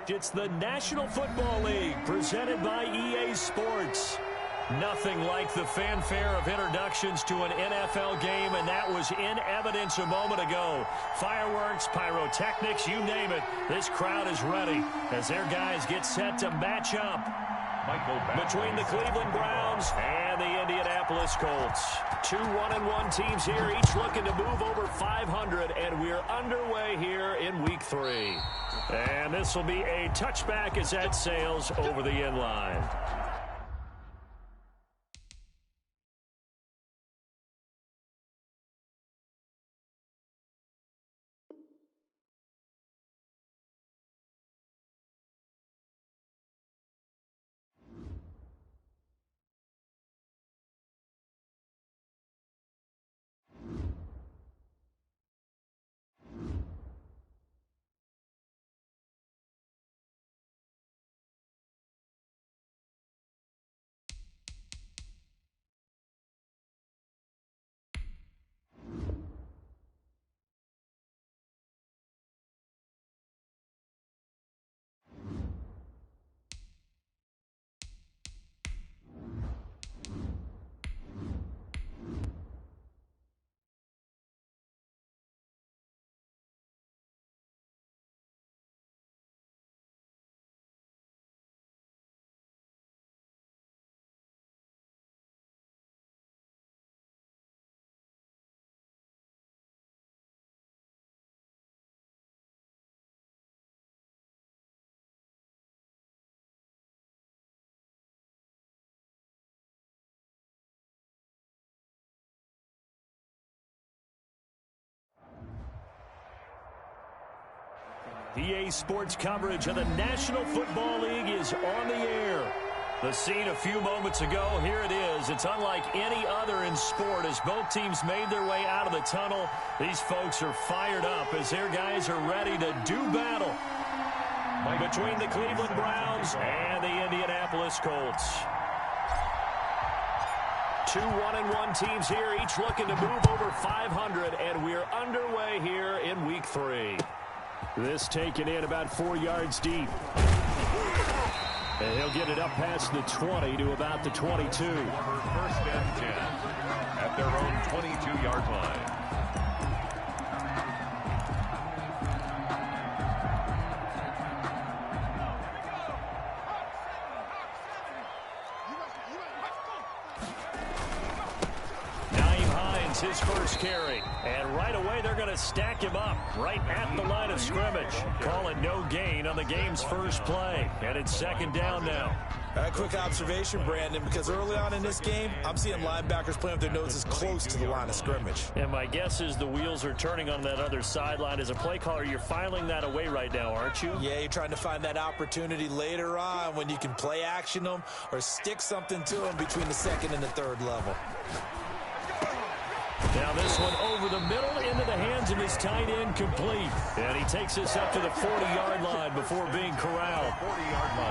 fact, it's the National Football League presented by EA Sports. Nothing like the fanfare of introductions to an NFL game, and that was in evidence a moment ago. Fireworks, pyrotechnics, you name it. This crowd is ready as their guys get set to match up between the Cleveland Browns and the Indianapolis Colts. Two 1-1 teams here, each looking to move over 500, and we're underway here in Week 3. And this will be a touchback as that sails over the end line. EA Sports coverage of the National Football League is on the air. The scene a few moments ago, here it is. It's unlike any other in sport as both teams made their way out of the tunnel. These folks are fired up as their guys are ready to do battle between the Cleveland Browns and the Indianapolis Colts. Two 1-1 teams here, each looking to move over 500, and we're underway here in Week 3. This taken in about 4 yards deep. And he'll get it up past the 20 to about the 22. First and 10 at their own 22-yard line. His first carry, and right away they're going to stack him up right at the line of scrimmage. Call it no gain on the game's first play, and it's second down now. A quick observation, Brandon, because early on in this game, I'm seeing linebackers playing with their noses close to the line of scrimmage. And my guess is the wheels are turning on that other sideline. As a play caller, you're filing that away right now, aren't you? Yeah, you're trying to find that opportunity later on when you can play action them or stick something to them between the second and the third level. Now this one over the middle into the hands of his tight end, complete. And he takes this up to the 40-yard line before being corralled.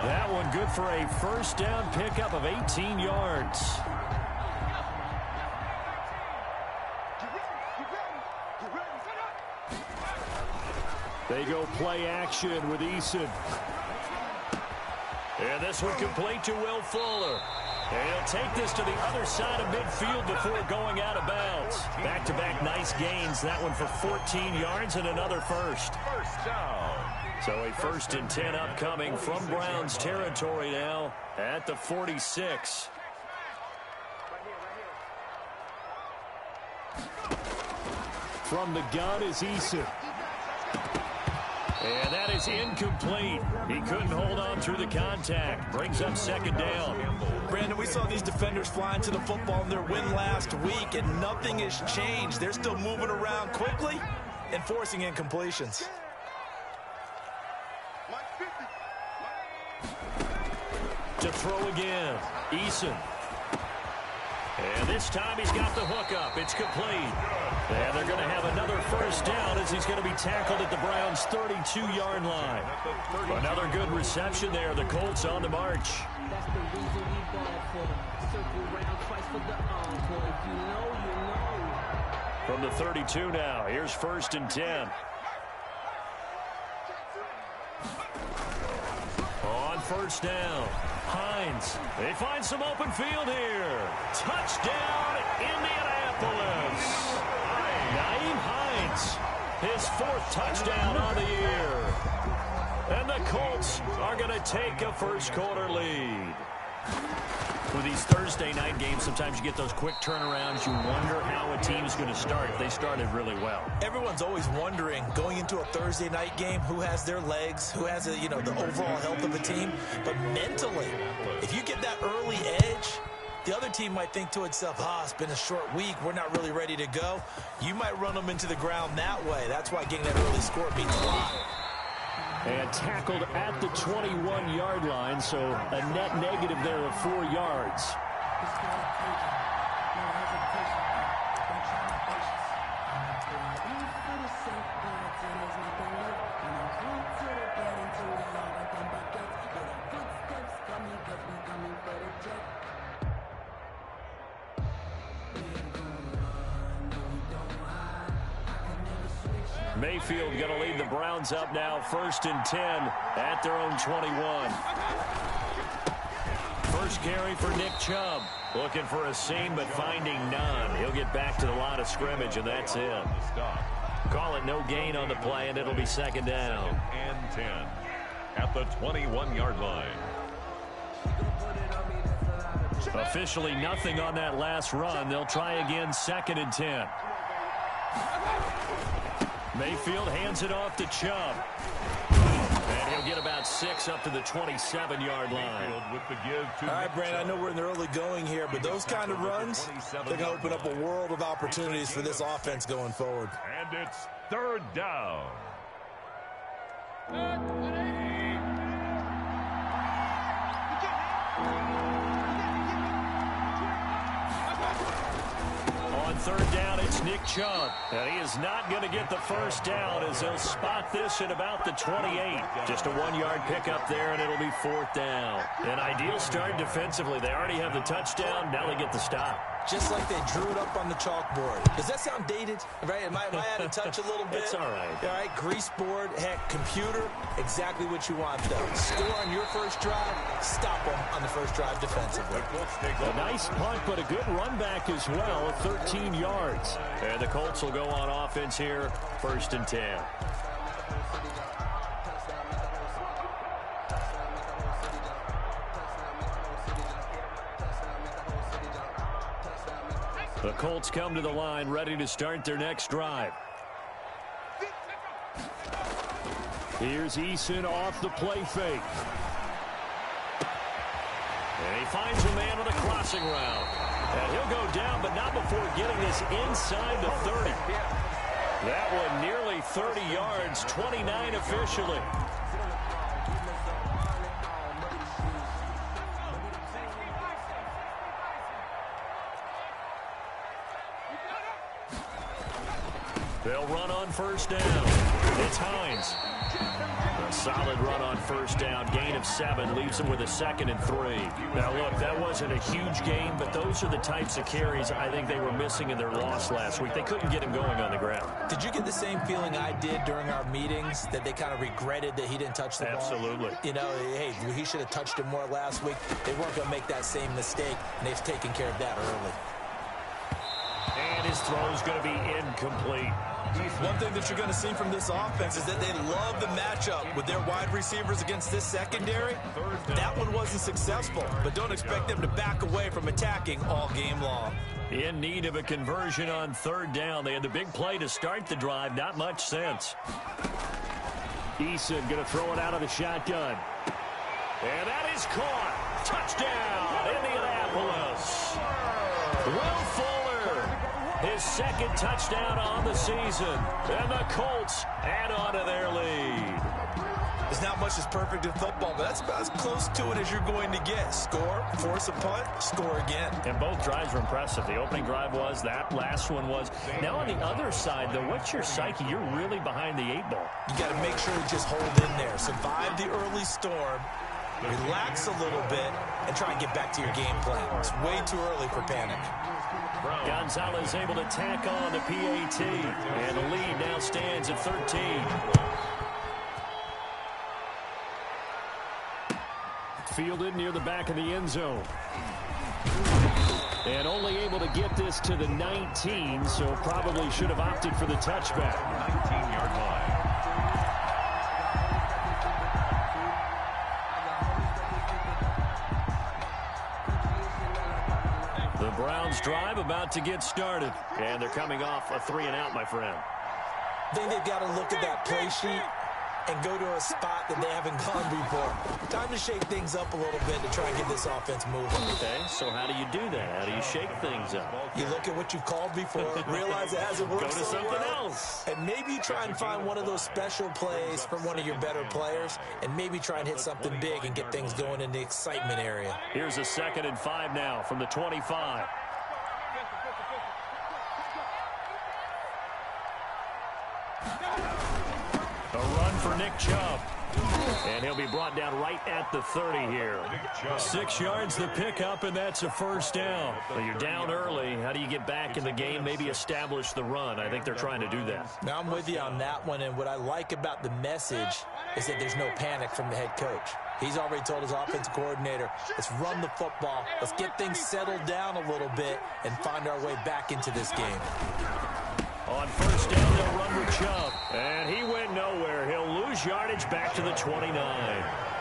That one good for a first down pickup of 18 yards. They go play action with Eason. And this one complete to Will Fuller. And he'll take this to the other side of midfield before going out of bounds. Back-to-back nice gains. That one for 14 yards and another first. First down. So a 1st and 10 upcoming from Browns territory now at the 46. From the gun is Eason. And that is incomplete. He couldn't hold on through the contact. Brings up second down. Brandon, we saw these defenders flying to the football in their win last week, and nothing has changed. They're still moving around quickly and forcing incompletions. To throw again, Eason. And this time he's got the hook up. It's complete. And they're going to have another first down as he's going to be tackled at the Browns' 32-yard line. Another good reception there. The Colts on the march. That's the reason we ball for them. Circle round twice for the encore. If you know, you know. From the 32 now, here's 1st and 10. On first down, Hines. They find some open field here. Touchdown, Indianapolis. Nyheim Hines, his 4th touchdown on the year. And the Colts are going to take a first-quarter lead. With these Thursday night games, sometimes you get those quick turnarounds. You wonder how a team's going to start. They started really well. Everyone's always wondering, going into a Thursday night game, who has their legs, who has, the overall health of a team. But mentally, if you get that early edge, the other team might think to itself, it's been a short week. We're not really ready to go. You might run them into the ground that way. That's why getting that early score means a lot. And tackled at the 21-yard line, so a net negative there of 4 yards. Mayfield going to lead the Browns up now, 1st and 10 at their own 21. First carry for Nick Chubb. Looking for a seam, but finding none. He'll get back to the line of scrimmage, and that's it. Call it no gain on the play, and it'll be 2nd down. And 10 at the 21-yard line. Officially nothing on that last run. They'll try again, 2nd and 10. Mayfield hands it off to Chubb. And he'll get about 6 up to the 27-yard line. With the give to All right, Brandon, I know we're in the early going here, but those kind of runs, they're going to open up a world of opportunities for this offense going forward. And it's 3rd down. On 3rd down, it's Nick Chubb. And he is not going to get the first down as they'll spot this at about the 28. Just a 1-yard pickup there, and it'll be 4th down. An ideal start defensively. They already have the touchdown. Now they get the stop. Just like they drew it up on the chalkboard. Does that sound dated? Right? Am I out of touch a little bit? It's all right. All right, grease board, heck, computer, exactly what you want, though. Score on your first drive, stop them on the first drive defensively. A nice punt, but a good run back as well, 13 yards. And the Colts will go on offense here, 1st and 10. The Colts come to the line, ready to start their next drive. Here's Eason off the play fake. And he finds a man on a crossing route. And he'll go down, but not before getting this inside the 30. That one nearly 30 yards, 29 officially. They'll run on first down. It's Hines. A solid run on first down. Gain of 7 leaves them with a 2nd and 3. Now, look, that wasn't a huge gain, but those are the types of carries I think they were missing in their loss last week. They couldn't get him going on the ground. Did you get the same feeling I did during our meetings, that they kind of regretted that he didn't touch the ball? Absolutely. You know, hey, he should have touched it more last week. They weren't going to make that same mistake, and they've taken care of that early. And his throw is going to be incomplete. One thing that you're going to see from this offense is that they love the matchup with their wide receivers against this secondary. That one wasn't successful, but don't expect them to back away from attacking all game long. In need of a conversion on 3rd down. They had the big play to start the drive. Not much sense. Eason going to throw it out of the shotgun. And that is caught. Touchdown, Indianapolis. Will Fuller. His 2nd touchdown on the season. And the Colts add on to their lead. There's not much that's perfect in football, but that's about as close to it as you're going to get. Score, force a punt, score again. And both drives were impressive. The opening drive was, that last one was. Now on the other side, though, what's your psyche? You're really behind the 8 ball. You got to make sure to just hold in there. Survive the early storm, relax a little bit, and try and get back to your game plan. It's way too early for panic. Gonzalez able to tack on the PAT. And the lead now stands at 13. fielded near the back of the end zone. And only able to get this to the 19, so probably should have opted for the touchback. 19-yard line. The Browns drive about to get started. And they're coming off a 3-and-out, my friend. I think they've got to look at that play sheet and go to a spot that they haven't gone before. Time to shake things up a little bit to try and get this offense moving. Okay, so how do you do that? How do you shake things up? You look at what you've called before, realize it hasn't worked Go to so something well, else. and maybe try and find one of those special plays from one of your better players, and maybe try and hit something big and get things going in the excitement area. Here's a 2nd and 5 now from the 25. A run for Nick Chubb. And he'll be brought down right at the 30 here. 6 yards the pickup, and that's a first down. Well, you're down early. How do you get back in the game, maybe establish the run? I think they're trying to do that. Now, I'm with you on that one, and what I like about the message is that there's no panic from the head coach. He's already told his offensive coordinator, let's run the football, let's get things settled down a little bit, and find our way back into this game. On first down, they'll run with Chubb. And he went nowhere. He'll lose yardage back to the 29.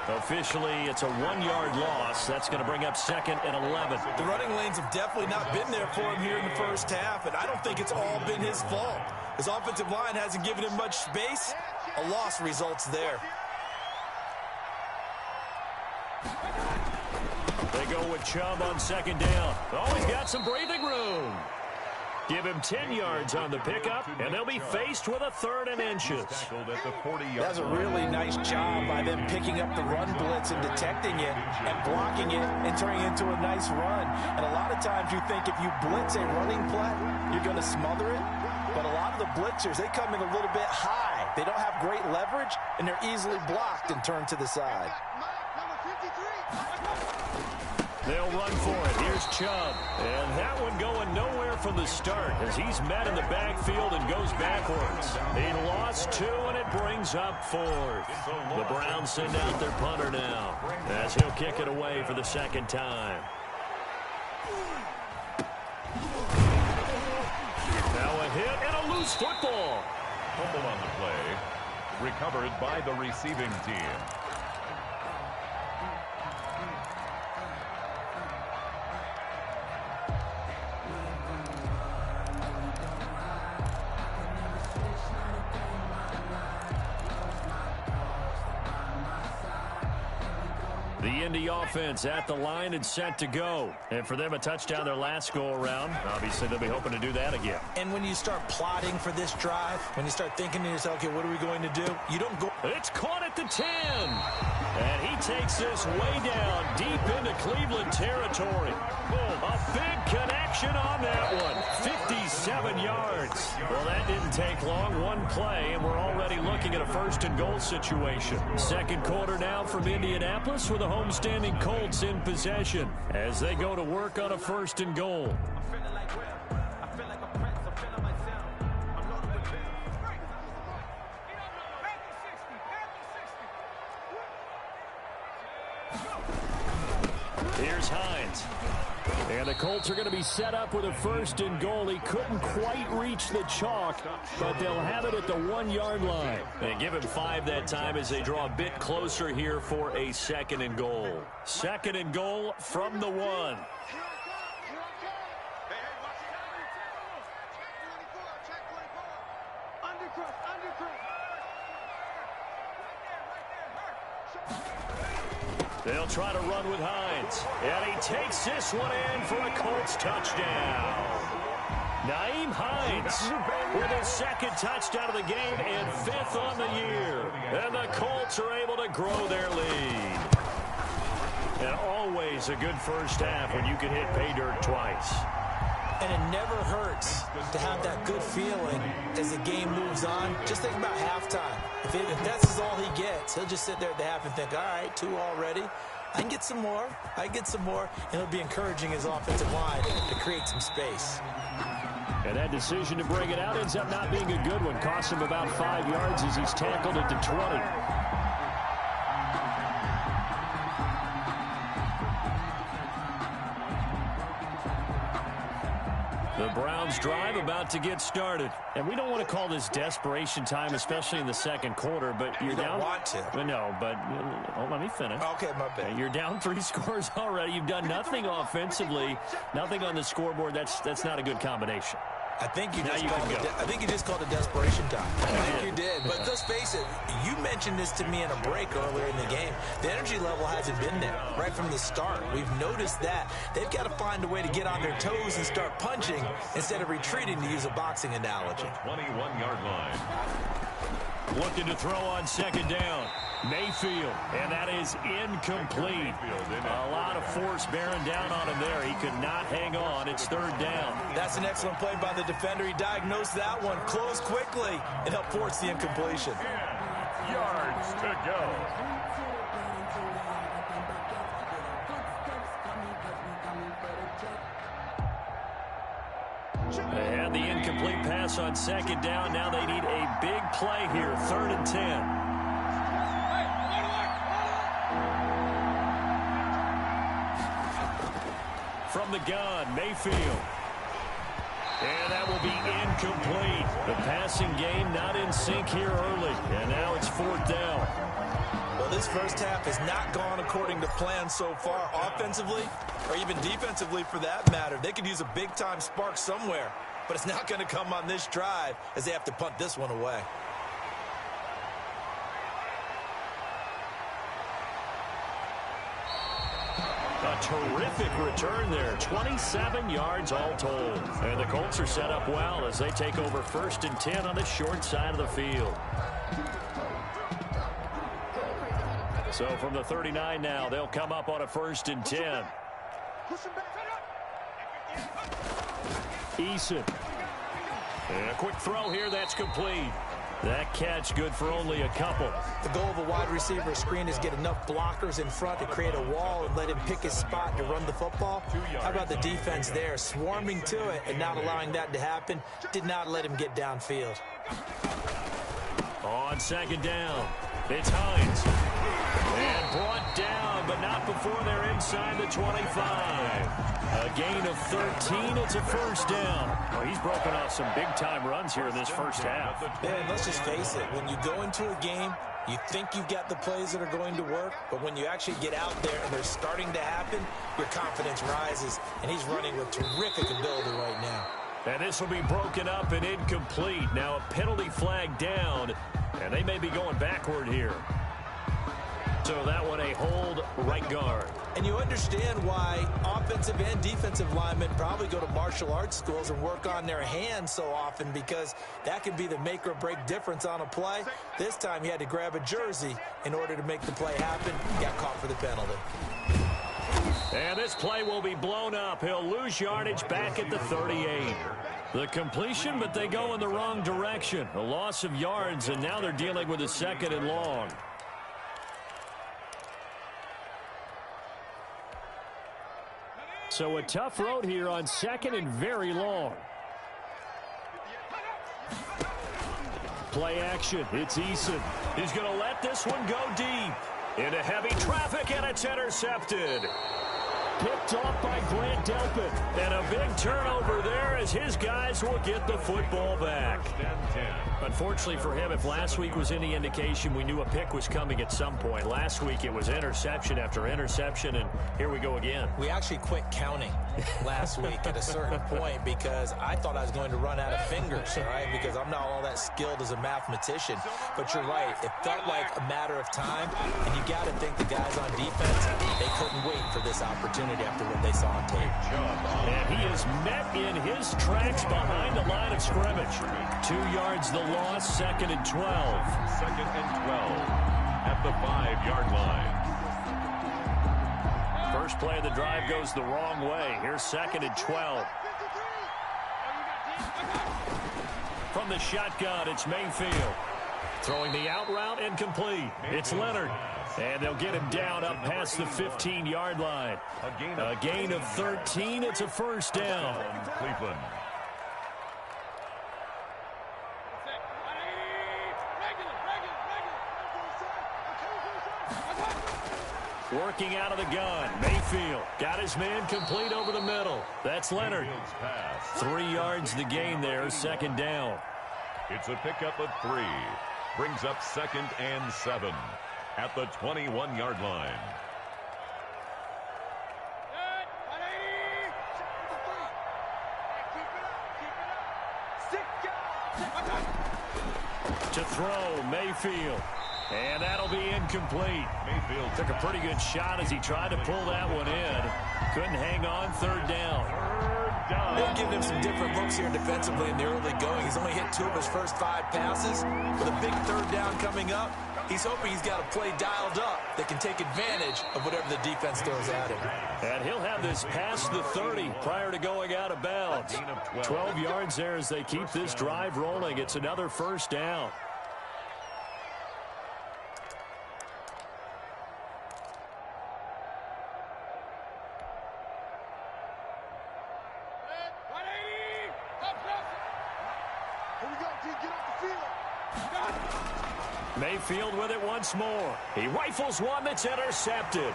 Officially, it's a 1-yard loss. That's going to bring up 2nd and 11. The running lanes have definitely not been there for him here in the first half, and I don't think it's all been his fault. His offensive line hasn't given him much space. A loss results there. They go with Chubb on 2nd down. Oh, he's got some breathing room. Give him 10 yards on the pickup, and they'll be faced with a 3rd and inches. That's a really nice job by them picking up the run blitz and detecting it and blocking it and turning it into a nice run. And a lot of times you think if you blitz a running play, you're going to smother it. But a lot of the blitzers, they come in a little bit high. They don't have great leverage, and they're easily blocked and turned to the side. They'll run for it. Here's Chubb. And that one going nowhere from the start as he's met in the backfield and goes backwards. He lost 2, and it brings up 4th. The Browns send out their punter now as he'll kick it away for the 2nd time. Now a hit and a loose football. Fumble on the play. Recovered by the receiving team. The Indy offense at the line and set to go. And for them, a touchdown their last go-around. Obviously, they'll be hoping to do that again. And when you start plotting for this drive, when you start thinking to yourself, okay, what are we going to do? You don't go. It's caught at the 10. And he takes this way down deep into Cleveland territory. A big connection on that one. 57 yards. Well, that didn't take long. One play, and we're already looking at a 1st and goal situation. 2nd quarter now from Indianapolis with the homestanding Colts in possession as they go to work on a 1st and goal. Here's Hines. And the Colts are going to be set up with a 1st and goal. He couldn't quite reach the chalk, but they'll have it at the 1-yard line. And give him 5 that time as they draw a bit closer here for a 2nd and goal. 2nd and goal from the 1. They'll try to run with Hines. And he takes this one in for a Colts touchdown. Nyheim Hines with his 2nd touchdown of the game and 5th on the year. And the Colts are able to grow their lead. And always a good first half when you can hit pay dirt twice. And it never hurts to have that good feeling as the game moves on. Just think about halftime. If that's all he gets, he'll just sit there at the half and think, all right, 2 already. I can get some more. I can get some more. And he'll be encouraging his offensive line to create some space. And that decision to bring it out ends up not being a good one. Costs him about 5 yards as he's tackled at the 20. The Browns drive about to get started. And we don't want to call this desperation time, especially in the second quarter, but you're down. You don't want to. Well, no, but let me finish. Okay, my bad. You're down 3 scores already. You've done nothing offensively, nothing on the scoreboard. That's not a good combination. I think you just called it desperation time. I think you did. But let's face it, you mentioned this to me in a break earlier in the game. The energy level hasn't been there right from the start. We've noticed that. They've got to find a way to get on their toes and start punching instead of retreating, to use a boxing analogy. 21-yard line. Looking to throw on second down. Mayfield, and that is incomplete. A lot of force bearing down on him there. He could not hang on. It's third down. That's an excellent play by the defender. He diagnosed that one, closed quickly, and helped force the incompletion. 10 yards to go. They had the incomplete pass on second down. Now they need a big play here, 3rd and 10. From the gun, Mayfield. And that will be incomplete. The passing game not in sync here early. And now it's 4th down. Well, this first half has not gone according to plan so far, offensively or even defensively for that matter. They could use a big-time spark somewhere, but it's not going to come on this drive as they have to punt this one away. A terrific return there. 27 yards all told. And the Colts are set up well as they take over 1st and 10 on the short side of the field. So from the 39 now, they'll come up on a 1st and 10. Eason. And a quick throw here, that's complete. That catch good for only a couple. The goal of a wide receiver screen is get enough blockers in front to create a wall and let him pick his spot to run the football. How about the defense there, swarming to it and not allowing that to happen? Did not let him get downfield. On second down, it's Hines. And brought down, but not before they're inside the 25. A gain of 13. It's a 1st down. Well, he's broken off some big-time runs here in this first half. Man, let's just face it. When you go into a game, you think you've got the plays that are going to work, but when you actually get out there and they're starting to happen, your confidence rises, and he's running with terrific ability right now. And this will be broken up and incomplete. Now a penalty flag down, and they may be going backward here. So that one a hold right guard. And you understand why offensive and defensive linemen probably go to martial arts schools and work on their hands so often, because that can be the make or break difference on a play. This time he had to grab a jersey in order to make the play happen. He got caught for the penalty. And this play will be blown up. He'll lose yardage back at the 38. The completion, but they go in the wrong direction. A loss of yards, and now they're dealing with a 2nd and long. So a tough road here on 2nd and very long. Play action. It's Eason. He's going to let this one go deep. Into heavy traffic, and it's intercepted. Picked off by Grant Delpit. And a big turnover there as his guys will get the football back. Unfortunately for him, if last week was any indication, we knew a pick was coming at some point. Last week it was interception after interception, and here we go again. We actually quit counting last week at a certain point because I thought I was going to run out of fingers, all right, because I'm not all that skilled as a mathematician. But you're right. It felt like a matter of time, and you got to think the guys on defense, they couldn't wait for this opportunity after what they saw on tape. And he is met in his tracks behind the line of scrimmage. 2 yards the loss, 2nd and 12. 2nd and 12 at the 5-yard line. First play of the drive goes the wrong way. Here's 2nd and 12. From the shotgun, it's Mayfield. Throwing the out route, incomplete. It's Leonard. And they'll get him down up past the 15-yard line. A gain of 13. It's a 1st down. Cleveland. Working out of the gun. Mayfield got his man complete over the middle. That's Leonard. 3 yards the gain there, second down. It's a pickup of 3. Brings up 2nd and 7 at the 21-yard line. To throw, Mayfield. And that'll be incomplete. Mayfield took a pretty good shot as he tried to pull that one in. Couldn't hang on, third down. They're giving him some different looks here defensively in the early going. He's only hit 2 of his first 5 passes. With a big third down coming up, he's hoping he's got a play dialed up that can take advantage of whatever the defense throws at him. And he'll have this past the 30 prior to going out of bounds. 12 yards there as they keep this drive rolling. It's another first down. Mayfield with it once more. He rifles one that's intercepted.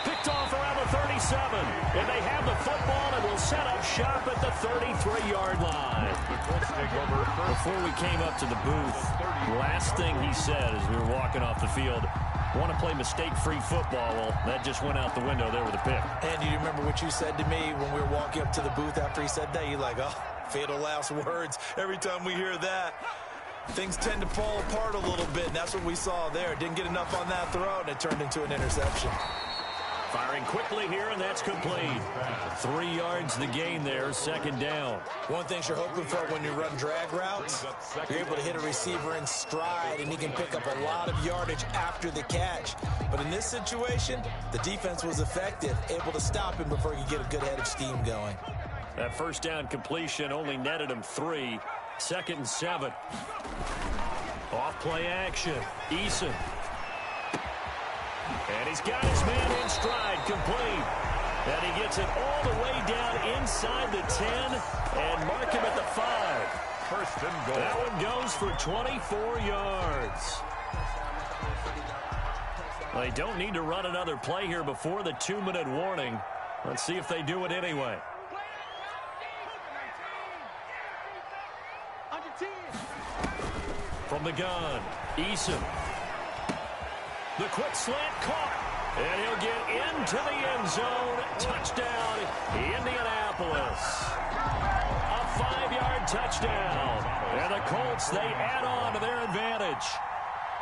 Picked off around the 37. And they have the football and will set up shop at the 33-yard line. Before we came up to the booth, last thing he said as we were walking off the field, want to play mistake-free football. Well, that just went out the window there with a pick. And you remember what you said to me when we were walking up to the booth after he said that? You're like, oh, fatal last words. Every time we hear that, things tend to fall apart a little bit, and that's what we saw there. Didn't get enough on that throw, and it turned into an interception. Firing quickly here, and that's complete. 3 yards the gain there, second down. One thing you're hoping for when you run drag routes, you're able to hit a receiver in stride, and he can pick up a lot of yardage after the catch. But in this situation, the defense was effective, able to stop him before he could get a good head of steam going. That first down completion only netted him 3. 2nd and 7. Off play action. Eason. And he's got his man in stride, complete. And he gets it all the way down inside the 10 and mark him at the 5. 1st and goal. That one goes for 24 yards. They don't need to run another play here before the 2-minute warning. Let's see if they do it anyway. From the gun, Eason. The quick slant caught. And he'll get into the end zone. Touchdown, Indianapolis. A 5-yard touchdown. And the Colts, they add on to their advantage.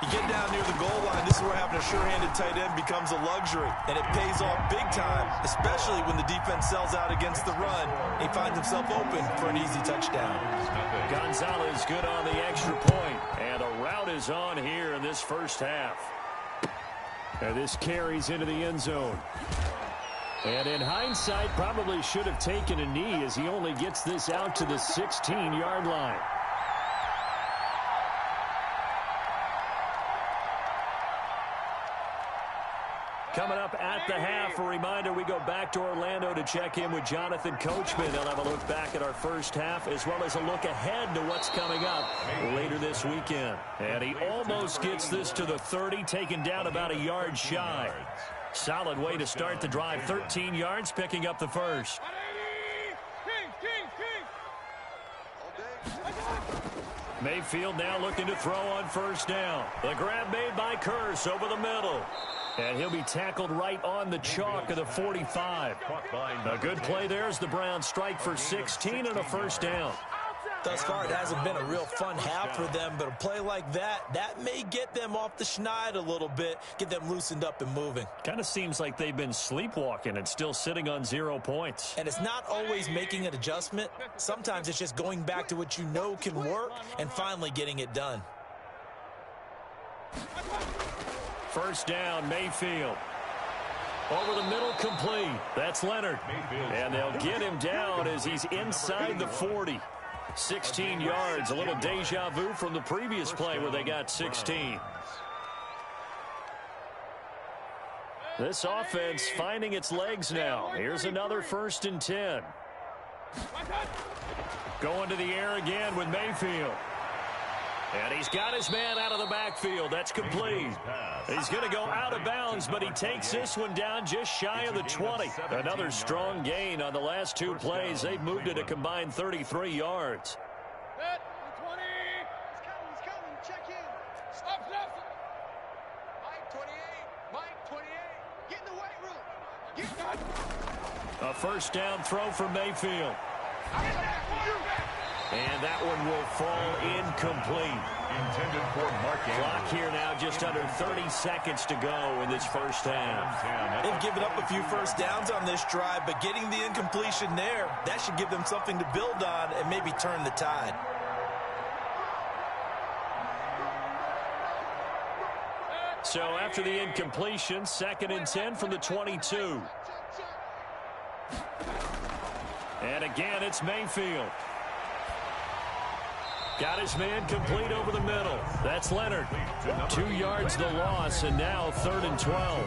You get down near the goal line, this is where having a sure-handed tight end becomes a luxury. And it pays off big time, especially when the defense sells out against the run. He finds himself open for an easy touchdown. Gonzalez good on the extra point. And a route is on here in this first half. And this carries into the end zone. And in hindsight, probably should have taken a knee as he only gets this out to the 16-yard line. Coming up at the half, a reminder, we go back to Orlando to check in with Jonathan Coachman. They'll have a look back at our first half as well as a look ahead to what's coming up later this weekend. And he almost gets this to the 30, taken down about a yard shy. Solid way to start the drive. 13 yards, picking up the first. Mayfield now looking to throw on first down. The grab made by Curse over the middle. And he'll be tackled right on the chalk of the 45. A good play there as the Browns strike for 16 and a first down. Thus far, it hasn't been a real fun half for them, but a play like that may get them off the schneid a little bit, get them loosened up and moving. Kind of seems like they've been sleepwalking and still sitting on 0 points. And it's not always making an adjustment. Sometimes it's just going back to what you know can work and finally getting it done. First down, Mayfield. Over the middle, complete. That's Leonard. And they'll get him down as he's inside the 40. 16 yards, a little deja vu from the previous play where they got 16. This offense finding its legs now. Here's another 1st and 10. Going to the air again with Mayfield. And he's got his man out of the backfield. That's complete. He's going to go out of bounds, but he takes this one down just shy of the 20. Another strong gain on the last two plays. They've moved it a combined 33 yards. Set, 20. He's coming. Check in. Stop. Mike 28. Get in the weight room. A first down throw for Mayfield. And that one will fall incomplete. Intended for Mark Andrews. Clock here now just under 30 seconds to go in this first half. They've given up a few first downs on this drive, but getting the incompletion there, that should give them something to build on and maybe turn the tide. So after the incompletion, 2nd and 10 from the 22. And again, it's Mayfield. Got his man complete over the middle. That's Leonard. 2 yards the loss, and now 3rd and 12.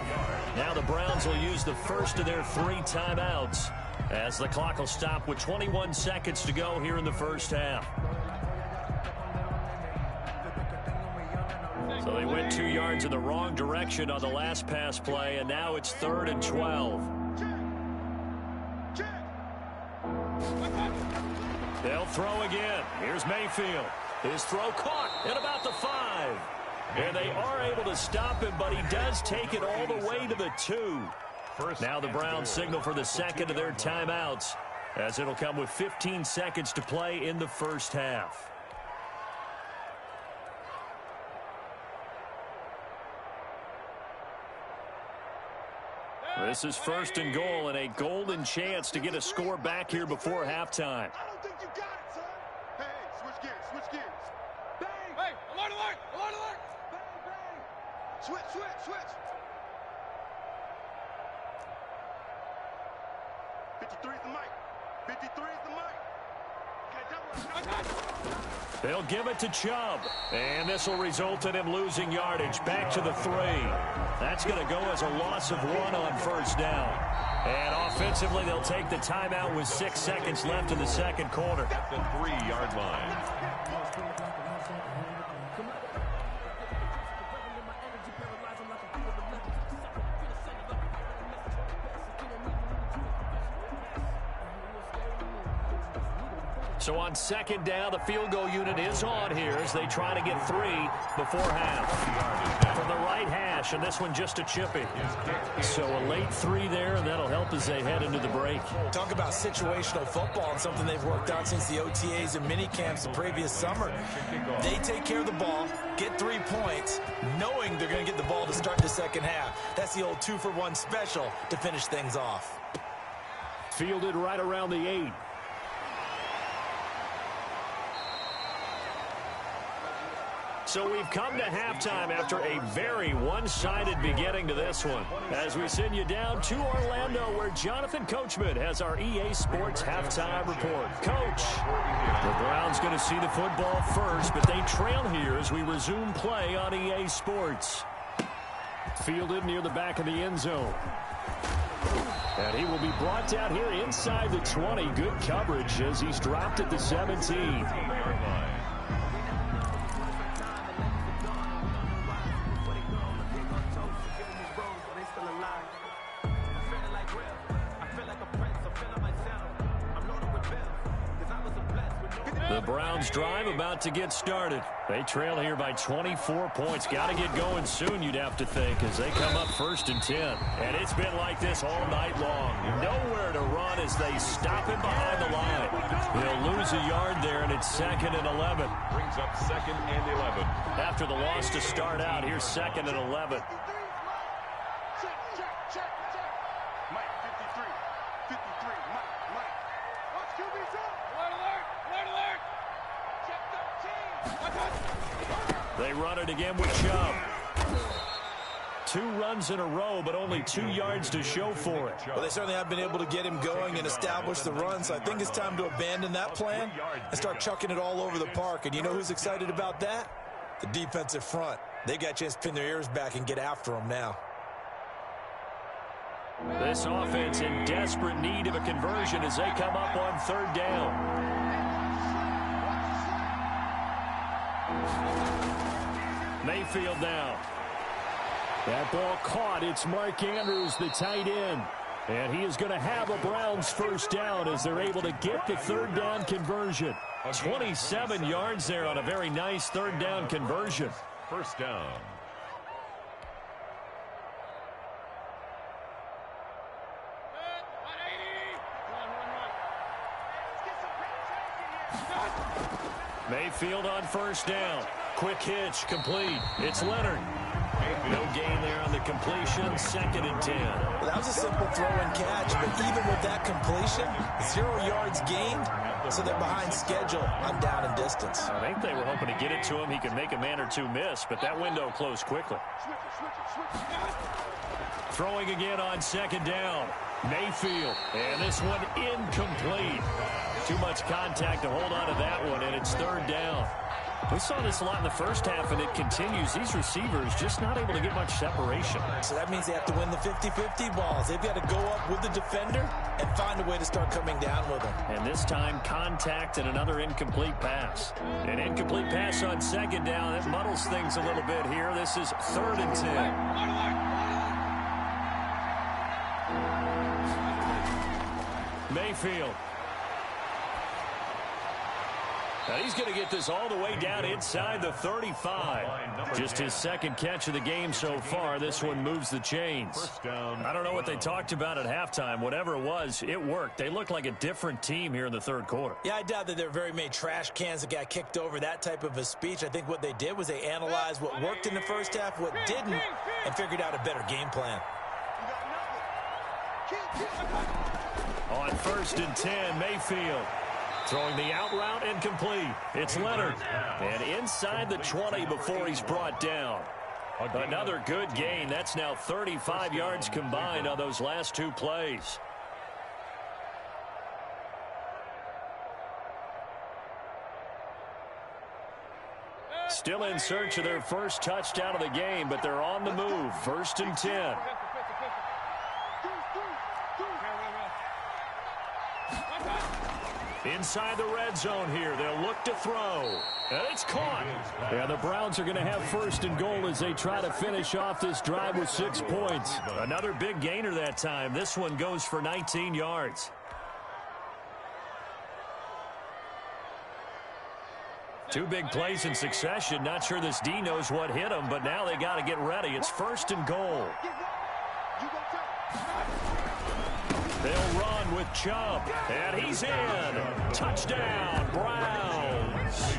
Now the Browns will use the first of their 3 timeouts as the clock will stop with 21 seconds to go here in the first half. So they went 2 yards in the wrong direction on the last pass play, and now it's 3rd and 12. They'll throw again. Here's Mayfield. His throw caught at about the 5. And they are able to stop him, but he does take it all the way to the 2. Now the Browns signal for the second of their timeouts, as it'll come with 15 seconds to play in the first half. This is 1st and goal and a golden chance to get a score back here before halftime. I don't think you got it, son. Hey, switch gears. Bang. Hey, alert. Bang. Switch. 53 is the mic. They'll give it to Chubb. And this will result in him losing yardage back to the 3. That's going to go as a loss of 1 on first down. And offensively, they'll take the timeout with 6 seconds left in the second quarter. At the 3-yard line. So on 2nd down, the field goal unit is on here as they try to get 3 before half. From the right hash, and this one just a chippy. So a late 3 there, and that'll help as they head into the break. Talk about situational football and something they've worked out since the OTAs and mini camps the previous summer. They take care of the ball, get 3 points, knowing they're going to get the ball to start the second half. That's the old 2-for-1 special to finish things off. Fielded right around the 8. So we've come to halftime after a very one-sided beginning to this one. As we send you down to Orlando, where Jonathan Coachman has our EA Sports halftime report. Coach, the Browns going to see the football first, but they trail here as we resume play on EA Sports. Fielded near the back of the end zone. And he will be brought down here inside the 20. Good coverage as he's dropped at the 17. The Browns drive about to get started. They trail here by 24 points. Got to get going soon, you'd have to think, as they come up 1st and 10. And it's been like this all night long. Nowhere to run as they stop him behind the line. They'll lose a yard there, and it's 2nd and 11. Brings up 2nd and 11. After the loss to start out, here's 2nd and 11. Check. Mike, 53. Mike. Watch QB's up. Alert. Check 13. They run it again with Chubb. 2 runs in a row, but only 2 yards to show for it. Well, they certainly have been able to get him going and establish the run, so I think it's time to abandon that plan and start chucking it all over the park. And you know who's excited about that? The defensive front. They got a chance to pin their ears back and get after them now. This offense in desperate need of a conversion as they come up on 3rd down. Mayfield now. That ball caught. It's Mark Andrews, the tight end. And he is going to have a Browns first down as they're able to get the third down conversion. 27 yards there on a very nice third down conversion. First down. Mayfield on first down. Quick hitch, complete. It's Leonard. No gain there on the completion. 2nd and 10. Well, that was a simple throw and catch, but even with that completion, 0 yards gained, so they're behind schedule on down and distance. I think they were hoping to get it to him. He could make a man or two miss, but that window closed quickly. Throwing again on 2nd down. Mayfield, and this one incomplete. Too much contact to hold on to that one, and it's 3rd down. We saw this a lot in the first half, and it continues. These receivers just not able to get much separation. So that means they have to win the 50-50 balls. They've got to go up with the defender and find a way to start coming down with them. And this time, contact and another incomplete pass. An incomplete pass on 2nd down. It muddles things a little bit here. This is 3rd and 10. Mayfield. Now he's going to get this all the way down inside the 35. Just his 2nd catch of the game so far. This one moves the chains. I don't know what they talked about at halftime. Whatever it was, it worked. They look like a different team here in the 3rd quarter. Yeah, I doubt that there are very many trash cans that got kicked over, that type of a speech. I think what they did was they analyzed what worked in the first half, what didn't, and figured out a better game plan. On 1st and 10, Mayfield. Throwing the out route incomplete. It's Leonard. And inside the 20 before he's brought down. Another good gain. That's now 35 yards combined on those last 2 plays. Still in search of their first touchdown of the game, but they're on the move. 1st and 10. Inside the red zone here. They'll look to throw. And it's caught. And the Browns are going to have 1st and goal as they try to finish off this drive with 6 points. Another big gainer that time. This one goes for 19 yards. Two big plays in succession. Not sure this D knows what hit him, but now they got to get ready. It's 1st and goal. They'll run with Chubb, and he's in. Touchdown, Browns.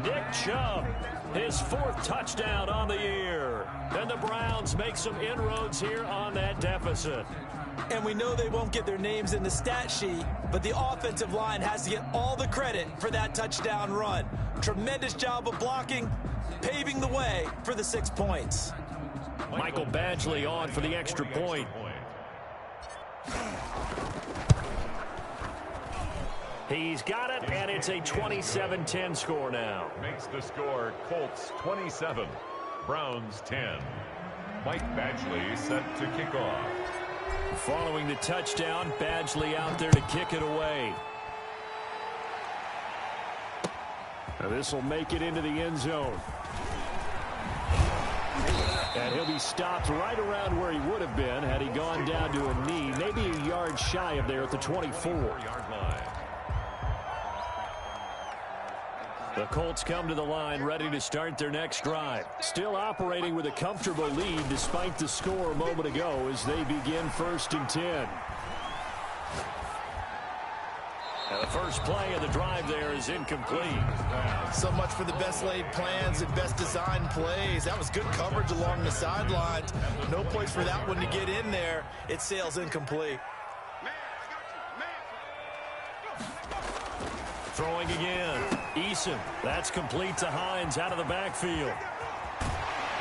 Nick Chubb, his 4th touchdown on the year. And the Browns make some inroads here on that deficit. And we know they won't get their names in the stat sheet, but the offensive line has to get all the credit for that touchdown run. Tremendous job of blocking, paving the way for the 6 points. Michael Badgley on for the extra point. He's got it, and it's a 27-10 score now. Makes the score Colts 27, Browns 10. Mike Badgley set to kick off. Following the touchdown, Badgley out there to kick it away. Now this will make it into the end zone. And he'll be stopped right around where he would have been had he gone down to a knee, maybe a yard shy of there at the 24-yard line. The Colts come to the line ready to start their next drive. Still operating with a comfortable lead despite the score a moment ago as they begin 1st and 10. Now the first play of the drive there is incomplete. So much for the best laid plans and best designed plays. That was good coverage along the sidelines. No place for that one to get in there. It sails incomplete. Throwing again. Eason. That's complete to Hines out of the backfield.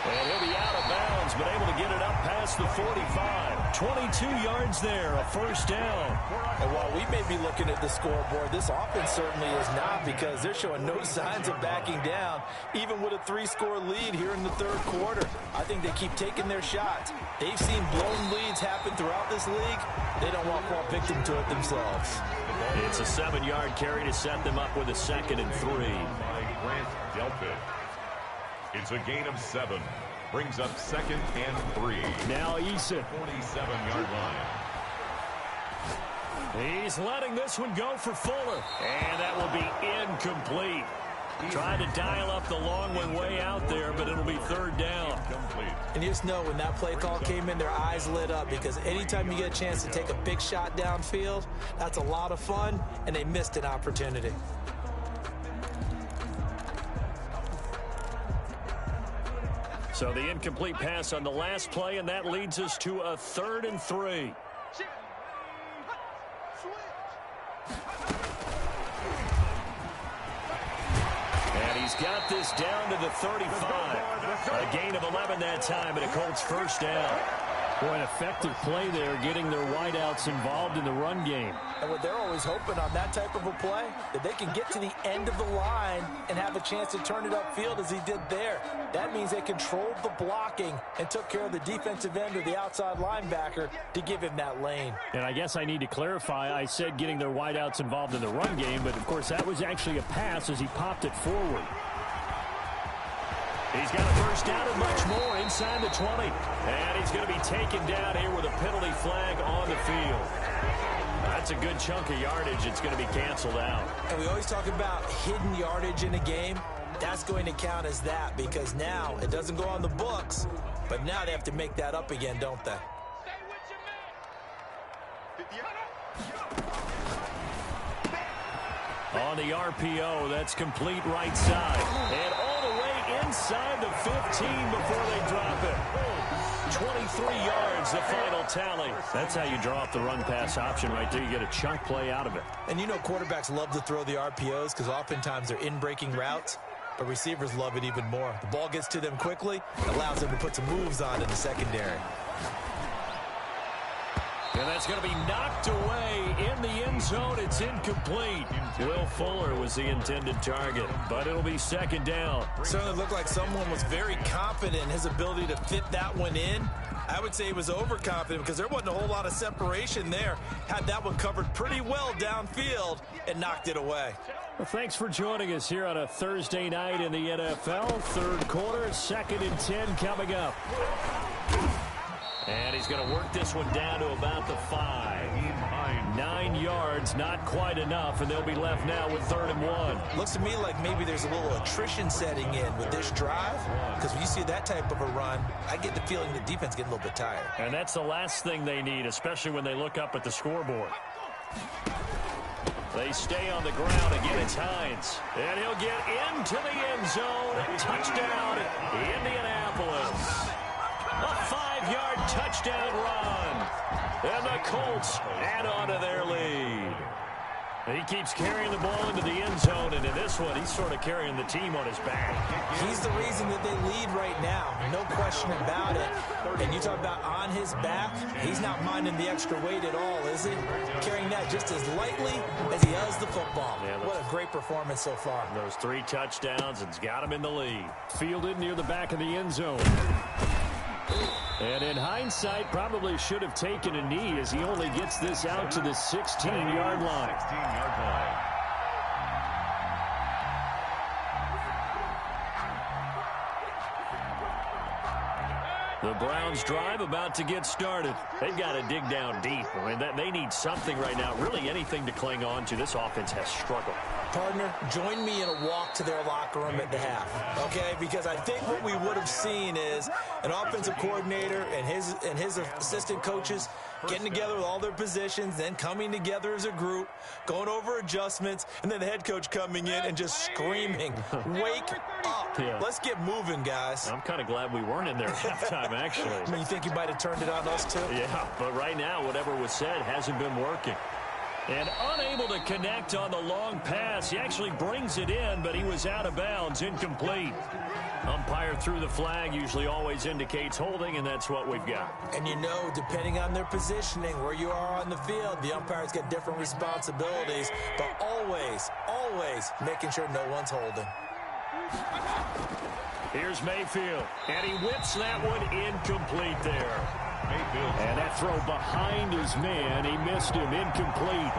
And he'll be out of bounds, but able to get it up past the 45. 22 yards there, a first down. And while we may be looking at the scoreboard, this offense certainly is not, because they're showing no signs of backing down, even with a 3-score lead here in the 3rd quarter. I think they keep taking their shots. They've seen blown leads happen throughout this league. They don't want to fall victim to it themselves. It's a 7-yard carry to set them up with a 2nd and 3. Grant dealt it. It's a gain of 7. Brings up 2nd and 3. Now Eason. 47-yard line. He's letting this one go for Fuller. And that will be incomplete. Trying to dial up the long way out there, but it'll be 3rd down. And you just know when that play call came in, their eyes lit up, because anytime you get a chance to take a big shot downfield, that's a lot of fun, and they missed an opportunity. So the incomplete pass on the last play, and that leads us to a 3rd and 3. And he's got this down to the 35. A gain of 11 that time, and a Colts 1st down. Boy, an effective play there, getting their wideouts involved in the run game. And what they're always hoping on that type of a play, that they can get to the end of the line and have a chance to turn it upfield as he did there. That means they controlled the blocking and took care of the defensive end or the outside linebacker to give him that lane. And I guess I need to clarify, I said getting their wideouts involved in the run game, but of course that was actually a pass as he popped it forward. He's got a 1st down and much more inside the 20. And he's going to be taken down here with a penalty flag on the field. That's a good chunk of yardage. It's going to be canceled out. And we always talk about hidden yardage in a game. That's going to count as that, because now it doesn't go on the books, but now they have to make that up again, don't they? On the RPO, that's complete right side. And all the way inside the 15 before they drop it. 23 yards, the final tally. That's how you draw up the run-pass option right there. You get a chunk play out of it. And you know quarterbacks love to throw the RPOs because oftentimes they're in-breaking routes, but receivers love it even more. The ball gets to them quickly, allows them to put some moves on in the secondary. And that's going to be knocked away in the end zone. It's incomplete. Will Fuller was the intended target, but it'll be 2nd down. Certainly looked like someone was very confident in his ability to fit that one in. I would say he was overconfident because there wasn't a whole lot of separation there. Had that one covered pretty well downfield and knocked it away. Well, thanks for joining us here on a Thursday night in the NFL. 3rd quarter, 2nd and 10 coming up. And he's going to work this one down to about the 5. 9 yards, not quite enough, and they'll be left now with 3rd and 1. Looks to me like maybe there's a little attrition setting in with this drive, because when you see that type of a run, I get the feeling the defense getting a little bit tired. And that's the last thing they need, especially when they look up at the scoreboard. They stay on the ground. Again, it's Hines. And he'll get into the end zone. Touchdown, Indianapolis. A 5-yard touchdown run. And the Colts add on to their lead. He keeps carrying the ball into the end zone, and in this one, he's sort of carrying the team on his back. He's the reason that they lead right now. No question about it. And you talk about on his back, he's not minding the extra weight at all, is he? Carrying that just as lightly as he does the football. Yeah, what a great performance so far. Those 3 touchdowns, and it's got him in the lead. Fielded near the back of the end zone. And in hindsight, probably should have taken a knee as he only gets this out to the 16-yard line. 16-yard line. The Browns drive about to get started. They've got to dig down deep. I mean, they need something right now, really anything to cling on to. This offense has struggled. Partner, join me in a walk to their locker room at the half, okay? Because I think what we would have seen is an offensive coordinator and his assistant coaches getting together with all their positions, then coming together as a group, going over adjustments, and then the head coach coming in and just screaming, "Wake up. Yeah. Let's get moving, guys." I'm kind of glad we weren't in there at halftime, actually. I mean, you think you might have turned it on us, too? Yeah, but right now, whatever was said hasn't been working. And unable to connect on the long pass. He actually brings it in, but he was out of bounds, incomplete. Umpire threw the flag, usually always indicates holding, and that's what we've got. And you know, depending on their positioning, where you are on the field, the umpires get different responsibilities, but always, always making sure no one's holding. Here's Mayfield, and he whips that one incomplete there. Mayfield. And that throw behind his man, he missed him, incomplete.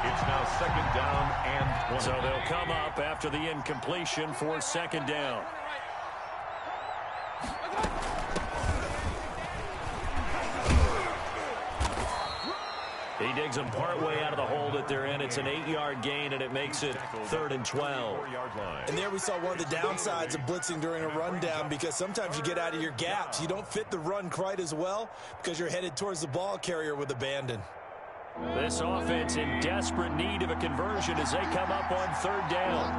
It's It's now 2nd down and 20. So they'll come up after the incompletion for 2nd down. He digs them partway out of the hole that they're in. It's an 8-yard gain, and it makes it 3rd and 12. And there we saw one of the downsides of blitzing during a rundown, because sometimes you get out of your gaps. You don't fit the run quite as well because you're headed towards the ball carrier with abandon. This offense in desperate need of a conversion as they come up on 3rd down.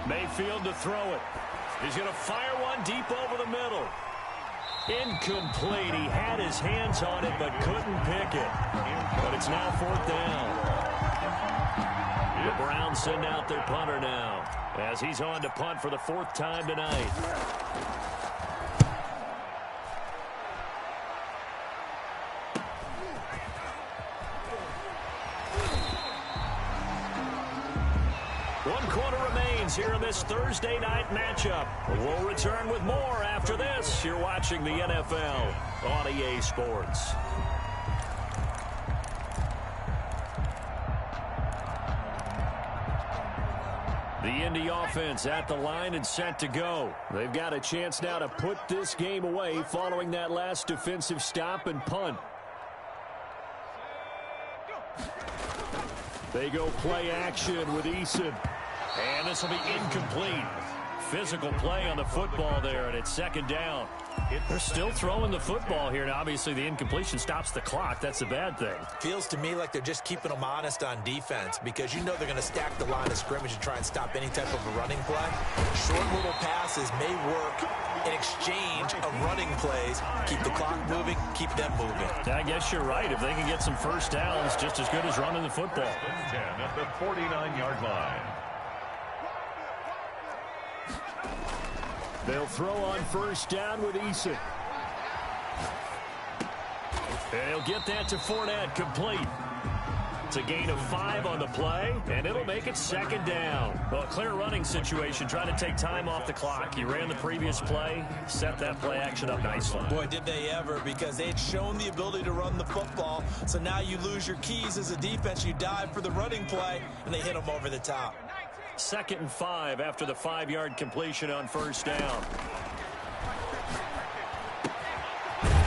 Mayfield to throw it. He's going to fire one deep over the middle. Incomplete. He had his hands on it but couldn't pick it. But it's now 4th down. The Browns send out their punter now as he's on to punt for the 4th time tonight. Here in this Thursday night matchup. We'll return with more after this. You're watching the NFL on EA Sports. The Indy offense at the line and set to go. They've got a chance now to put this game away following that last defensive stop and punt. They go play action with Eason. And this will be incomplete. Physical play on the football there, and it's 2nd down. They're still throwing the football here, and obviously the incompletion stops the clock. That's a bad thing. Feels to me like they're just keeping them honest on defense, because you know they're going to stack the line of scrimmage and try and stop any type of a running play. Short little passes may work in exchange of running plays. Keep the clock moving, keep them moving. I guess you're right. If they can get some first downs, just as good as running the football. 10 at the 49-yard line. They'll throw on 1st down with Eason. And he'll get that to Fournette, complete. It's a gain of 5 on the play, and it'll make it 2nd down. Well, a clear running situation, trying to take time off the clock. He ran the previous play, set that play action up nicely. Boy, did they ever, because they had shown the ability to run the football. So now you lose your keys as a defense. You dive for the running play, and they hit them over the top. 2nd and 5 after the 5-yard completion on 1st down.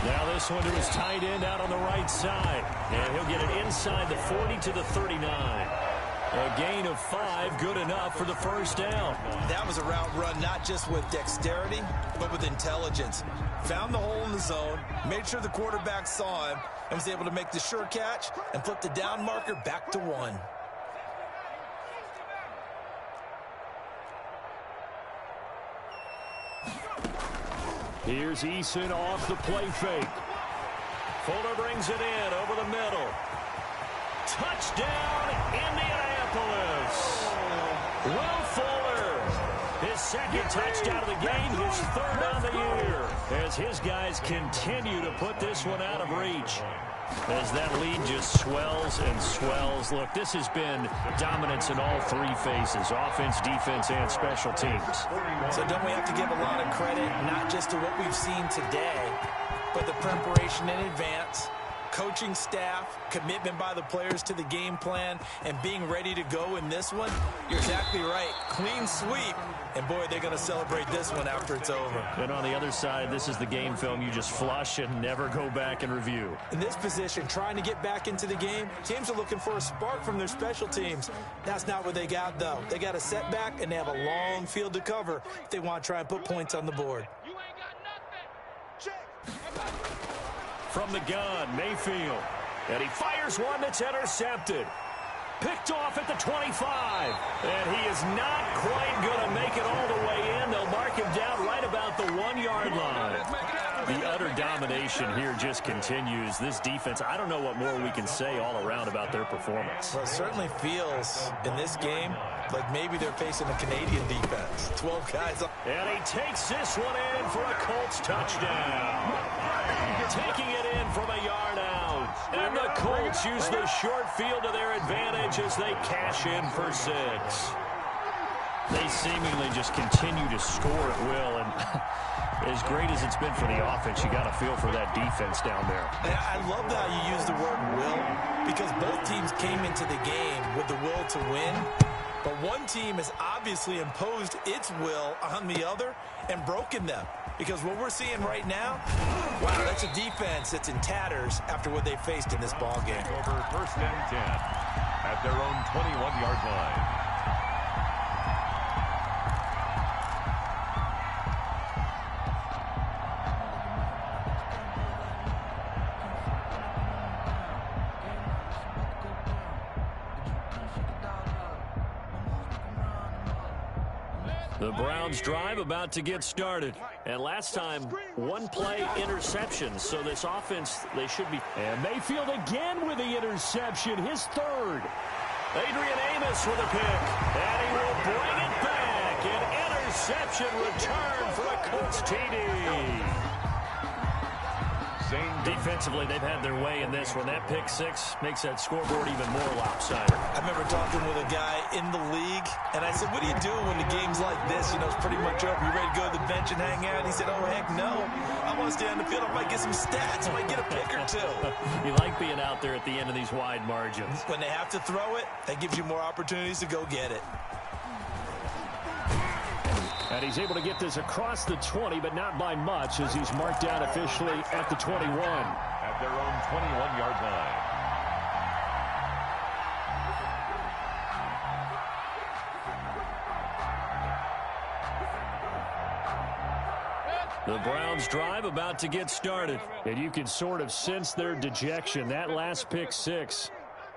Now this one to his tight end out on the right side. And he'll get it inside the 40 to the 39. A gain of 5, good enough for the 1st down. That was a route run not just with dexterity, but with intelligence. Found the hole in the zone, made sure the quarterback saw him, and was able to make the sure catch and flip the down marker back to 1. Here's Eason off the play fake. Fuller brings it in over the middle. Touchdown, Indianapolis. Will Fuller, his 2nd touchdown of the game, his 3rd on the year, as his guys continue to put this one out of reach. As that lead just swells and swells. Look, this has been dominance in all 3 phases, offense, defense, and special teams. So don't we have to give a lot of credit, not just to what we've seen today, but the preparation in advance, coaching staff, commitment by the players to the game plan, and being ready to go in this one? You're exactly right. Clean sweep. And, boy, they're going to celebrate this one after it's over. And on the other side, this is the game film you just flush and never go back and review. In this position, trying to get back into the game, teams are looking for a spark from their special teams. That's not what they got, though. They got a setback, and they have a long field to cover if they want to try and put points on the board. You ain't got nothing. From the gun, Mayfield. And he fires one that's intercepted. Picked off at the 25. And he is not quite going to make it all the way in. They'll mark him down right about the 1-yard line. The utter domination here just continues. This defense, I don't know what more we can say all around about their performance. Well, it certainly feels in this game like maybe they're facing a Canadian defense. 12 guys. And he takes this one in for a Colts touchdown. Taking it in from a yard out. And the Colts use the short field to their advantage as they cash in for 6. They seemingly just continue to score at will, and as great as it's been for the offense, you got to feel for that defense down there. I love how you use the word will, because both teams came into the game with the will to win, but one team has obviously imposed its will on the other and broken them. Because what we're seeing right now, wow, that's a defense that's in tatters after what they faced in this ball game. Over 1st and 10 at their own 21-yard line. The Browns drive about to get started. And last time, one-play interception. So this offense, they should be. And Mayfield again with the interception, his third. Adrian Amos with a pick. And he will bring it back. An interception return for a Colts TD. Defensively, they've had their way in this one. That pick six makes that scoreboard even more lopsided. I remember talking with a guy in the league, and I said, what do you do when the game's like this? You know, it's pretty much over. You ready to go to the bench and hang out? He said, oh, heck no. I want to stay on the field. I might get some stats. I might get a pick or two. You like being out there at the end of these wide margins. When they have to throw it, that gives you more opportunities to go get it. And he's able to get this across the 20, but not by much, as he's marked down officially at the 21. At their own 21-yard line. The Browns drive about to get started. And you can sort of sense their dejection. That last pick six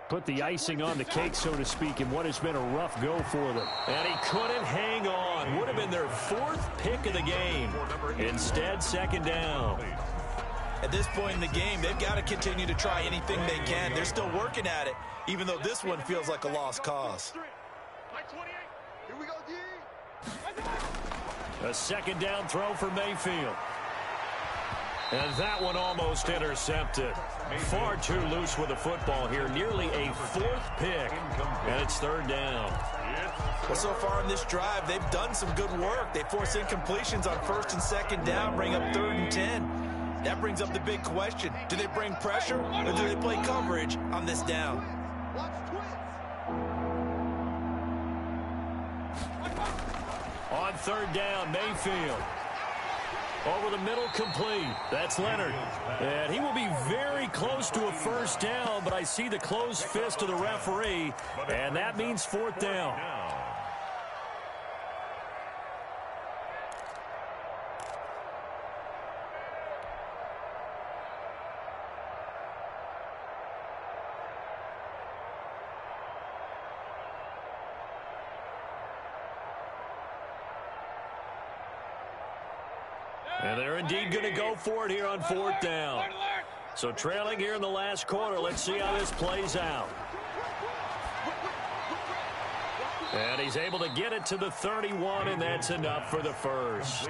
put the icing on the cake, so to speak, in what has been a rough go for them. And he couldn't hang on. Would have been their fourth pick of the game. Instead, second down. At this point in the game, they've got to continue to try anything they can. They're still working at it, even though this one feels like a lost cause. Here we go, D. A second down throw for Mayfield. And that one almost intercepted. Far too loose with the football here. Nearly a fourth pick. And it's third down. Well, so far in this drive, they've done some good work. They force incompletions on 1st and 2nd down, bring up 3rd and 10. That brings up the big question. Do they bring pressure or do they play coverage on this down? On third down, Mayfield. Over the middle, complete. That's Leonard. And he will be very close to a first down, but I see the closed fist of the referee, and that means fourth down. And they're indeed going to go for it here on fourth down. So trailing here in the last quarter. Let's see how this plays out. And he's able to get it to the 31, and that's enough for the first.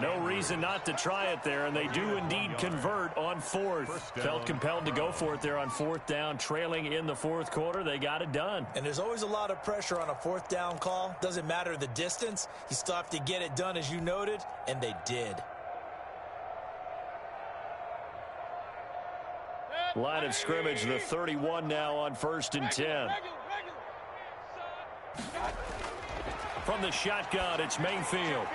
No reason not to try it there, and they do indeed convert on fourth. Felt compelled to go for it there on fourth down. Trailing in the fourth quarter, they got it done. And there's always a lot of pressure on a fourth down call. Doesn't matter the distance. You still have to get it done, as you noted, and they did. Line of scrimmage, the 31 now on 1st and 10. From the shotgun, it's Mayfield.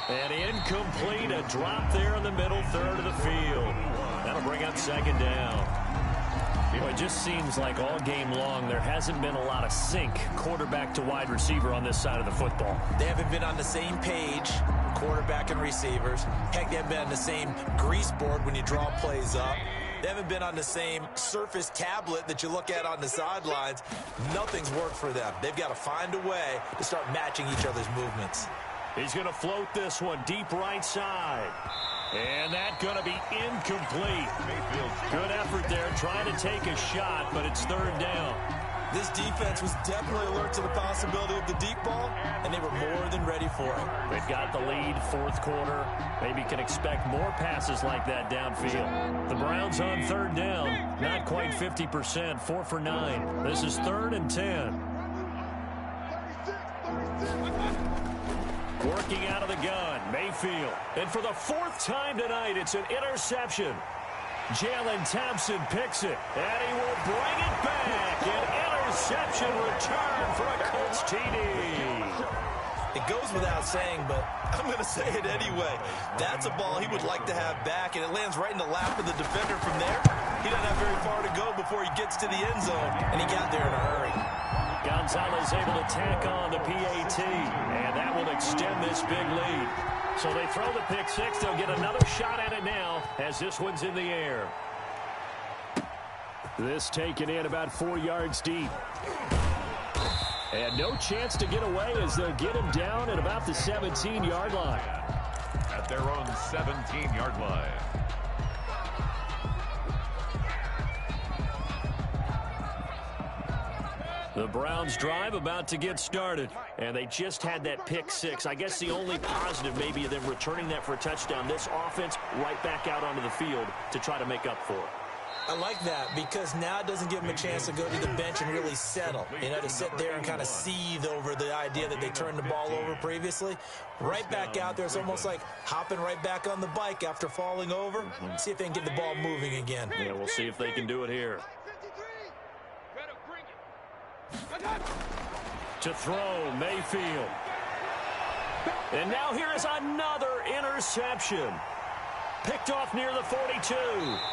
And incomplete, a drop there in the middle third of the field. That'll bring up second down. Well, it just seems like all game long there hasn't been a lot of sync quarterback to wide receiver on this side of the football. They haven't been on the same page, quarterback and receivers. Heck, they haven't been on the same grease board when you draw plays up. They haven't been on the same Surface tablet that you look at on the sidelines. Nothing's worked for them. They've got to find a way to start matching each other's movements. He's going to float this one deep right side. And that's going to be incomplete. Good effort there trying to take a shot, but it's third down. This defense was definitely alert to the possibility of the deep ball, and they were more than ready for it. They've got the lead, fourth quarter. Maybe can expect more passes like that downfield. The Browns on third down, not quite 50%, 4 for 9. This is 3rd and 10. Working out of the gun, Mayfield. And for the fourth time tonight, it's an interception. Jalen Thompson picks it, and he will bring it back. An interception return for a Colts TD. It goes without saying, but I'm going to say it anyway. That's a ball he would like to have back, and it lands right in the lap of the defender from there. He doesn't have very far to go before he gets to the end zone, and he got there in a hurry. Gonzalez able to tack on the PAT, and that will extend this big lead. So they throw the pick six. They'll get another shot at it now as this one's in the air. This taken in about 4 yards deep. And no chance to get away as they'll get him down at about the 17-yard line. At their own 17-yard line. The Browns drive about to get started, and they just had that pick six. I guess the only positive maybe of them returning that for a touchdown. This offense right back out onto the field to try to make up for it. I like that because now it doesn't give them a chance to go to the bench and really settle. You know, to sit there and kind of seethe over the idea that they turned the ball over previously. Right back out there, it's almost like hopping right back on the bike after falling over. See if they can get the ball moving again. Yeah, we'll see if they can do it here. To throw, Mayfield. And now here is another interception. Picked off near the 42.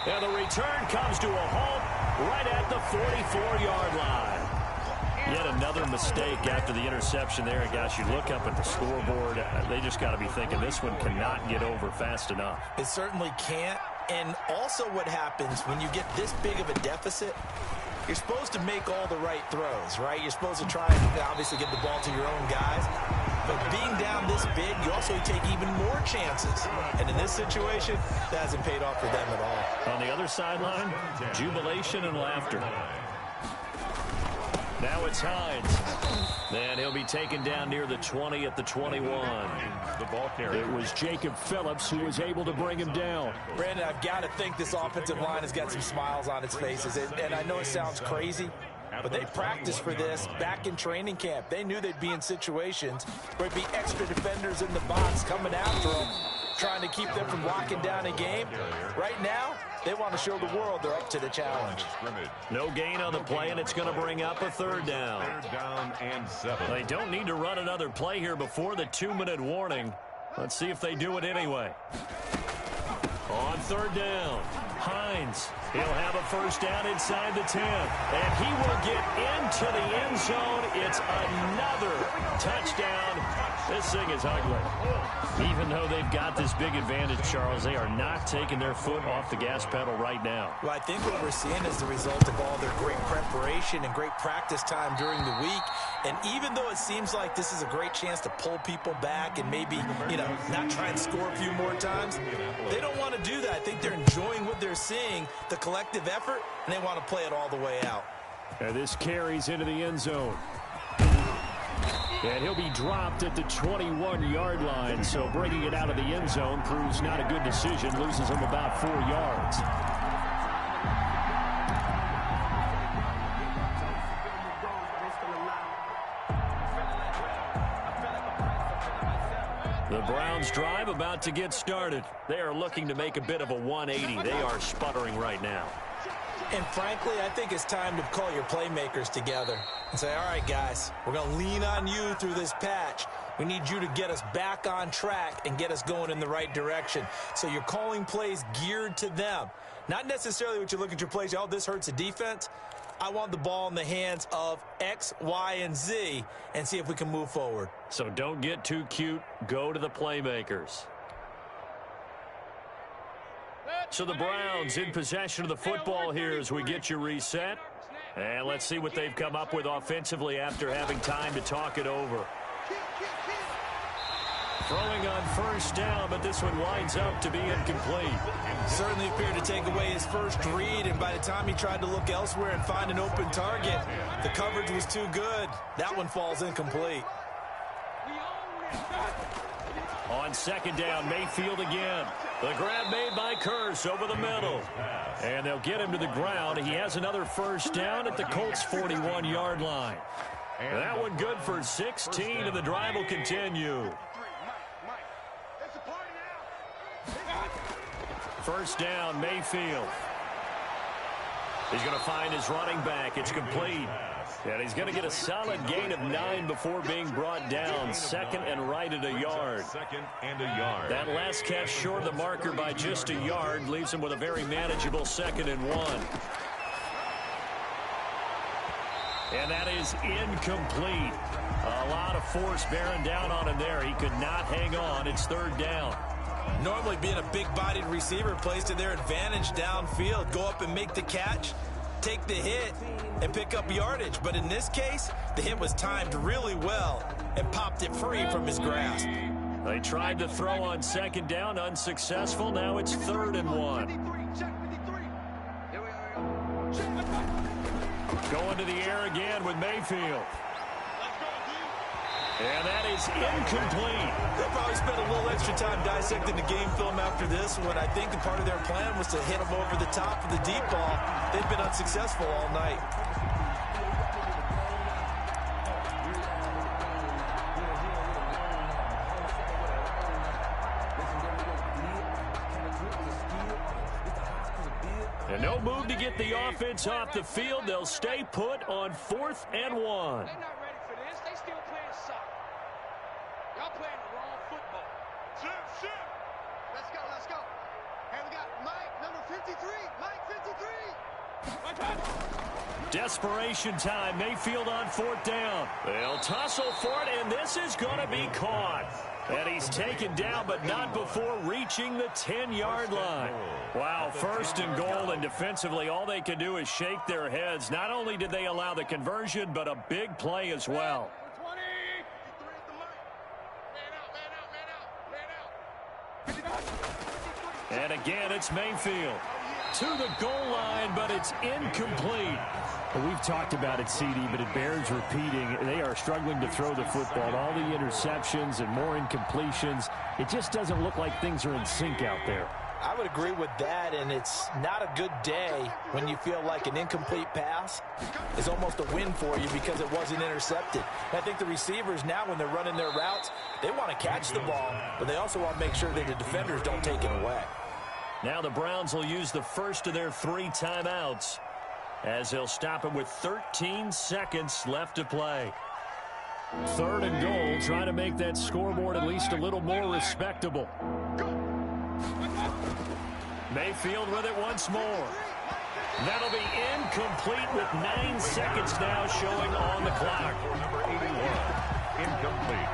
And the return comes to a halt right at the 44-yard line. Yet another mistake after the interception there. And gosh, you look up at the scoreboard, they just got to be thinking this one cannot get over fast enough. It certainly can't. And also what happens when you get this big of a deficit, you're supposed to make all the right throws, right? You're supposed to try and obviously get the ball to your own guys. But being down this big, you also take even more chances. And in this situation, that hasn't paid off for them at all. On the other sideline, jubilation and laughter. Now it's Hines. Then he'll be taken down near the 20 at the 21. The ball carrier. It was Jacob Phillips who was able to bring him down. Brandon, I've got to think this offensive line has got some smiles on its faces. And I know it sounds crazy, but they practiced for this back in training camp. They knew they'd be in situations where there'd be extra defenders in the box coming after them, trying to keep them from locking down a game. Right now, they want to show the world they're up to the challenge. No gain on the play, and it's going to bring up a third down. Third down and 7. They don't need to run another play here before the 2-minute warning. Let's see if they do it anyway. On third down, Hines. He'll have a first down inside the 10. And he will get into the end zone. It's another touchdown. This thing is ugly. Even though they've got this big advantage, Charles, they are not taking their foot off the gas pedal right now. Well, I think what we're seeing is the result of all their great preparation and great practice time during the week. And even though it seems like this is a great chance to pull people back and maybe, not try and score a few more times, they don't want to do that. I think they're enjoying what they're seeing, the collective effort, and they want to play it all the way out. And this carries into the end zone. And he'll be dropped at the 21-yard line, so bringing it out of the end zone proves not a good decision, loses him about 4 yards. The Browns drive about to get started. They are looking to make a bit of a 180. They are sputtering right now. And frankly, I think it's time to call your playmakers together and say, all right, guys, we're going to lean on you through this patch. We need you to get us back on track and get us going in the right direction. So you're calling plays geared to them. Not necessarily what you look at your plays, oh, this hurts the defense. I want the ball in the hands of X, Y, and Z and see if we can move forward. So don't get too cute. Go to the playmakers. So the Browns in possession of the football here as we get you reset. And let's see what they've come up with offensively after having time to talk it over. Throwing on first down, but this one winds up to be incomplete. Certainly appeared to take away his first read, and by the time he tried to look elsewhere and find an open target, the coverage was too good. That one falls incomplete. On second down, Mayfield again. The grab made by Curse over the middle. And they'll get him to the ground. He has another first down at the Colts' 41-yard line. And that one good for 16, and the drive will continue. First down, Mayfield. He's going to find his running back. It's complete. And he's going to get a solid gain of 9 before being brought down. Second and right at a yard. Second and a yard. That last catch short of the marker by just a yard leaves him with a very manageable 2nd and 1. And that is incomplete. A lot of force bearing down on him there. He could not hang on. It's 3rd down. Normally being a big-bodied receiver plays to their advantage downfield. Go up and make the catch, take the hit, and pick up yardage. But in this case, the hit was timed really well and popped it free from his grasp. They tried to throw on 2nd down, unsuccessful. Now it's 3rd and 1. Going to the air again with Mayfield. And that is incomplete. They'll probably spend a little extra time dissecting the game film after this one. I think the part of their plan was to hit them over the top of the deep ball. They've been unsuccessful all night. And no move to get the offense off the field. They'll stay put on 4th and 1. Y'all playing the wrong football. Shoot. Let's go. Hey, we got Mike, number 53. Mike 53. Desperation time. Mayfield on 4th down. They'll tussle for it, and this is going to be caught. And he's taken down, but not before reaching the 10-yard line. Wow, 1st and goal, and defensively, all they can do is shake their heads. Not only did they allow the conversion, but a big play as well. And again, it's Mayfield to the goal line, but it's incomplete. Well, we've talked about it, CD, but it bears repeating. They are struggling to throw the football. All the interceptions and more incompletions. It just doesn't look like things are in sync out there. I would agree with that, and it's not a good day when you feel like an incomplete pass is almost a win for you because it wasn't intercepted. And I think the receivers now, when they're running their routes, they want to catch the ball, but they also want to make sure that the defenders don't take it away. Now the Browns will use the first of their 3 timeouts as they'll stop it with 13 seconds left to play. 3rd and goal, trying to make that scoreboard at least a little more respectable. Mayfield with it once more. That'll be incomplete with 9 seconds now showing on the clock. Number 81, incomplete.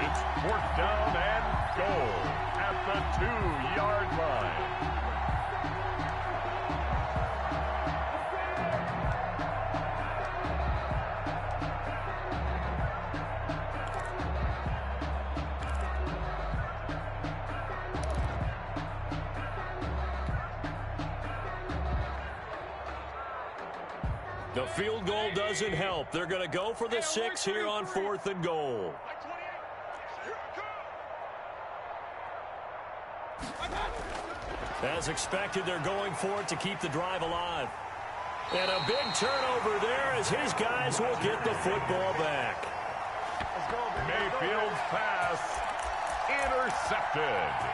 It's 4th down and goal at the 2-yard line. The field goal doesn't help. They're going to go for the 6 here on 4th and goal. As expected, they're going for it to keep the drive alive. And a big turnover there as his guys will get the football back. Mayfield's pass intercepted.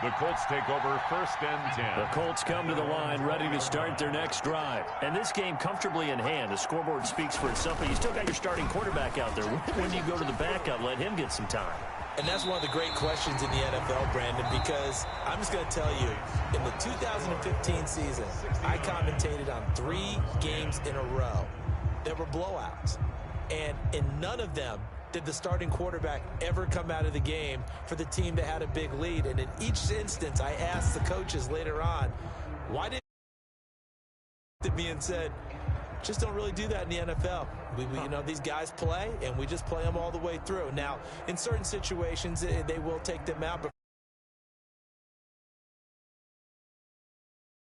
The Colts take over 1st and 10. The Colts come to the line ready to start their next drive. And this game comfortably in hand. The scoreboard speaks for itself, but you still got your starting quarterback out there. When do you go to the backup, let him get some time? And that's one of the great questions in the NFL, Brandon, because I'm just going to tell you, in the 2015 season, I commentated on 3 games in a row. There were blowouts. And in none of them did the starting quarterback ever come out of the game for the team that had a big lead. And in each instance, I asked the coaches later on, why did me and said, just don't really do that in the NFL. You know, these guys play, and we just play them all the way through. Now, in certain situations, they will take them out. But